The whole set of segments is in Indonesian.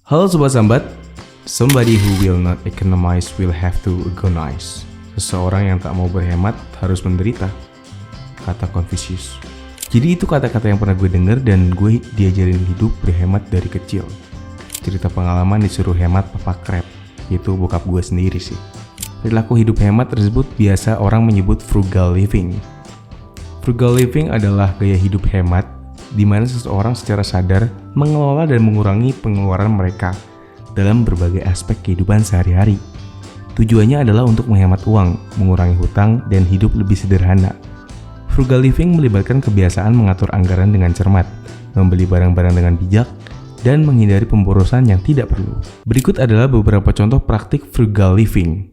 Halo Sobat Sambat, somebody who will not economize will have to agonize. Seseorang yang tak mau berhemat harus menderita, kata Confucius. Jadi itu kata-kata yang pernah gue denger dan gue diajarin hidup berhemat dari kecil. Cerita pengalaman disuruh hemat papa krep, itu bokap gue sendiri sih. Perilaku hidup hemat tersebut biasa orang menyebut frugal living. Frugal living adalah gaya hidup hemat di mana seseorang secara sadar mengelola dan mengurangi pengeluaran mereka dalam berbagai aspek kehidupan sehari-hari. Tujuannya adalah untuk menghemat uang, mengurangi hutang, dan hidup lebih sederhana. Frugal living melibatkan kebiasaan mengatur anggaran dengan cermat, membeli barang-barang dengan bijak, dan menghindari pemborosan yang tidak perlu. Berikut adalah beberapa contoh praktik frugal living.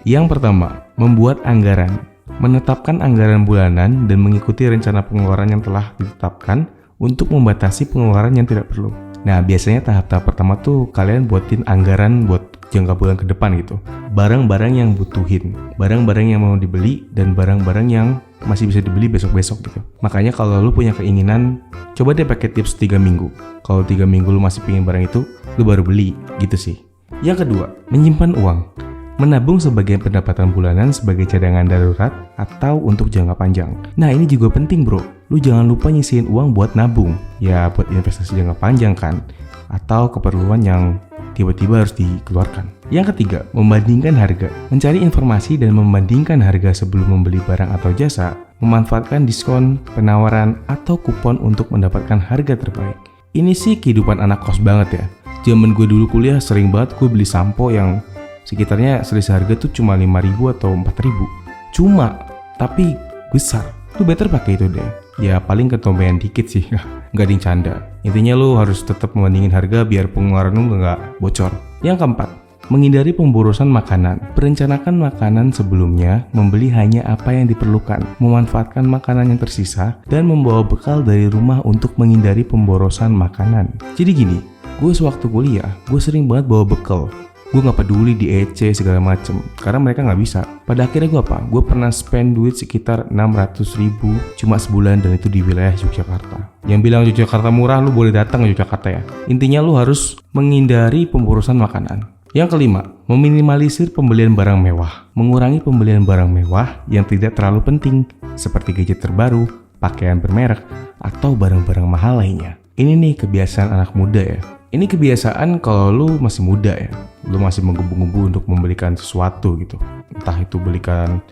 Yang pertama, membuat anggaran. Menetapkan anggaran bulanan dan mengikuti rencana pengeluaran yang telah ditetapkan untuk membatasi pengeluaran yang tidak perlu. Nah, biasanya tahap-tahap pertama tuh kalian buatin anggaran buat jangka bulan ke depan gitu. Barang-barang yang butuhin, barang-barang yang mau dibeli, dan barang-barang yang masih bisa dibeli besok-besok gitu. Makanya kalau lu punya keinginan, coba deh pakai tips 3 minggu. Kalau 3 minggu lu masih pengen barang itu, lu baru beli gitu sih. Yang kedua, menyimpan uang. Menabung sebagian pendapatan bulanan sebagai cadangan darurat atau untuk jangka panjang. Nah, ini juga penting bro. Lu jangan lupa nyisihin uang buat nabung. Ya buat investasi jangka panjang kan. Atau keperluan yang tiba-tiba harus dikeluarkan. Yang ketiga, membandingkan harga. Mencari informasi dan membandingkan harga sebelum membeli barang atau jasa. Memanfaatkan diskon, penawaran, atau kupon untuk mendapatkan harga terbaik. Ini sih kehidupan anak kos banget ya. Zaman gue dulu kuliah sering banget gue beli sampo yang sekitarnya selisih harga tuh cuma 5.000 atau 4.000. Cuma, tapi besar. Lu better pakai itu deh. Ya paling ketombean dikit sih, nggak ding canda. Intinya lu harus tetap membandingin harga biar pengeluaran lu nggak bocor. Yang keempat, menghindari pemborosan makanan. Perencanakan makanan sebelumnya, membeli hanya apa yang diperlukan, memanfaatkan makanan yang tersisa, dan membawa bekal dari rumah untuk menghindari pemborosan makanan. Jadi gini, gue sewaktu kuliah, gue sering banget bawa bekal. Gue gak peduli di EC segala macem, karena mereka gak bisa. Pada akhirnya gue apa? Gue pernah spend duit sekitar 600.000 cuma sebulan, dan itu di wilayah Yogyakarta. Yang bilang Yogyakarta murah, lu boleh datang ke Yogyakarta ya. Intinya lu harus menghindari pemborosan makanan. Yang kelima, meminimalisir pembelian barang mewah. Mengurangi pembelian barang mewah yang tidak terlalu penting, seperti gadget terbaru, pakaian bermerek, atau barang-barang mahal lainnya. Ini nih kebiasaan anak muda ya. Ini kebiasaan kalau lu masih muda ya, lu masih menggebu-gebu untuk membelikan sesuatu gitu. Entah itu belikan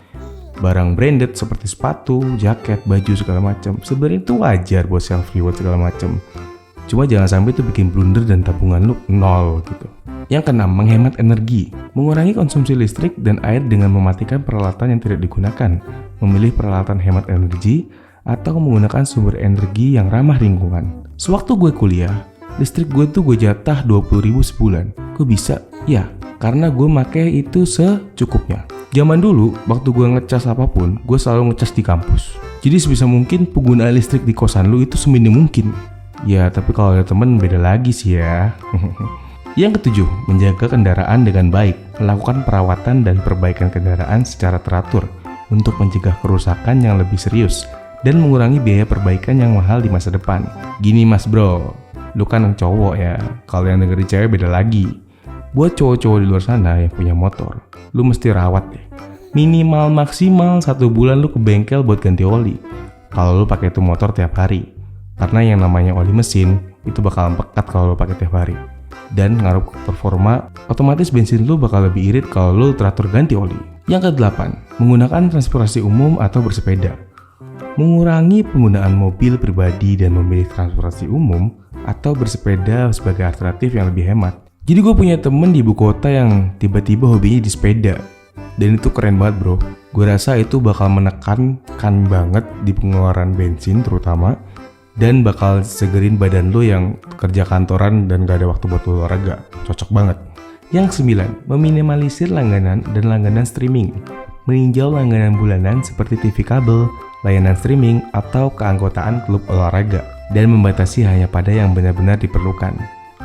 barang branded seperti sepatu, jaket, baju segala macam. Sebenarnya itu wajar buat self reward segala macam. Cuma jangan sampai itu bikin blunder dan tabungan lu nol gitu. Yang keenam, menghemat energi. Mengurangi konsumsi listrik dan air dengan mematikan peralatan yang tidak digunakan. Memilih peralatan hemat energi atau menggunakan sumber energi yang ramah lingkungan. Sewaktu gue kuliah, listrik gue tuh gue jatah 20.000 sebulan. Kok bisa? Ya, karena gue make itu secukupnya. Zaman dulu, waktu gue ngecas apapun, gue selalu ngecas di kampus. Jadi sebisa mungkin penggunaan listrik di kosan lu itu seminim mungkin. Ya, tapi kalau ada temen beda lagi sih ya. Yang ketujuh, menjaga kendaraan dengan baik. Melakukan perawatan dan perbaikan kendaraan secara teratur untuk mencegah kerusakan yang lebih serius dan mengurangi biaya perbaikan yang mahal di masa depan. Gini mas bro, lu kan yang cowok ya, kalau yang dengerin cewek beda lagi. Buat cowok-cowok di luar sana yang punya motor, lu mesti rawat deh. Minimal maksimal 1 bulan lu ke bengkel buat ganti oli. Kalau lu pakai itu motor tiap hari, karena yang namanya oli mesin itu bakal pekat kalau lu pakai tiap hari. Dan ngaruh ke performa, otomatis bensin lu bakal lebih irit kalau lu teratur ganti oli. Yang ke-8, menggunakan transportasi umum atau bersepeda. Mengurangi penggunaan mobil pribadi dan memilih transportasi umum atau bersepeda sebagai alternatif yang lebih hemat. Jadi gue punya temen di ibu kota yang tiba-tiba hobinya di sepeda. Dan itu keren banget bro. Gue rasa itu bakal menekankan banget di pengeluaran bensin terutama. Dan bakal segerin badan lo yang kerja kantoran dan gak ada waktu buat olahraga. Cocok banget. Yang 9, meminimalisir langganan dan langganan streaming. Meninjau langganan bulanan seperti TV kabel, layanan streaming, atau keanggotaan klub olahraga. Dan membatasi hanya pada yang benar-benar diperlukan.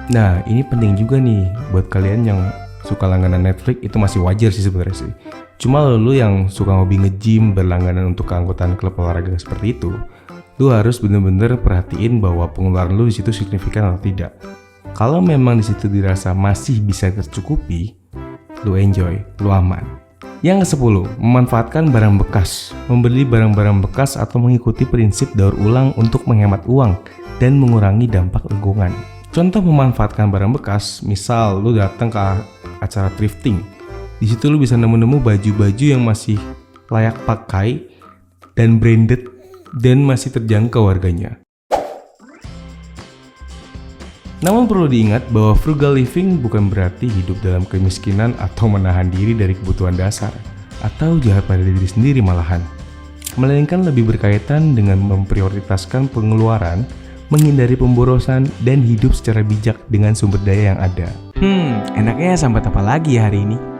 Nah, ini penting juga nih buat kalian yang suka langganan Netflix, itu masih wajar sih sebenarnya sih. Cuma lu yang suka hobi nge-gym berlangganan untuk keanggotaan klub olahraga seperti itu, Lu harus bener-bener perhatiin bahwa pengeluaran lu di situ signifikan atau tidak. Kalau memang di situ dirasa masih bisa tercukupi, lu enjoy, lu aman. Yang ke-10, memanfaatkan barang bekas. Membeli barang-barang bekas atau mengikuti prinsip daur ulang untuk menghemat uang dan mengurangi dampak lingkungan. Contoh memanfaatkan barang bekas, misal lu datang ke acara thrifting. Di situ lu bisa nemu-nemu baju-baju yang masih layak pakai dan branded dan masih terjangkau harganya. Namun perlu diingat bahwa frugal living bukan berarti hidup dalam kemiskinan atau menahan diri dari kebutuhan dasar, atau jahat pada diri sendiri malahan. Melainkan lebih berkaitan dengan memprioritaskan pengeluaran, menghindari pemborosan, dan hidup secara bijak dengan sumber daya yang ada. Enaknya sambat apa lagi ya hari ini?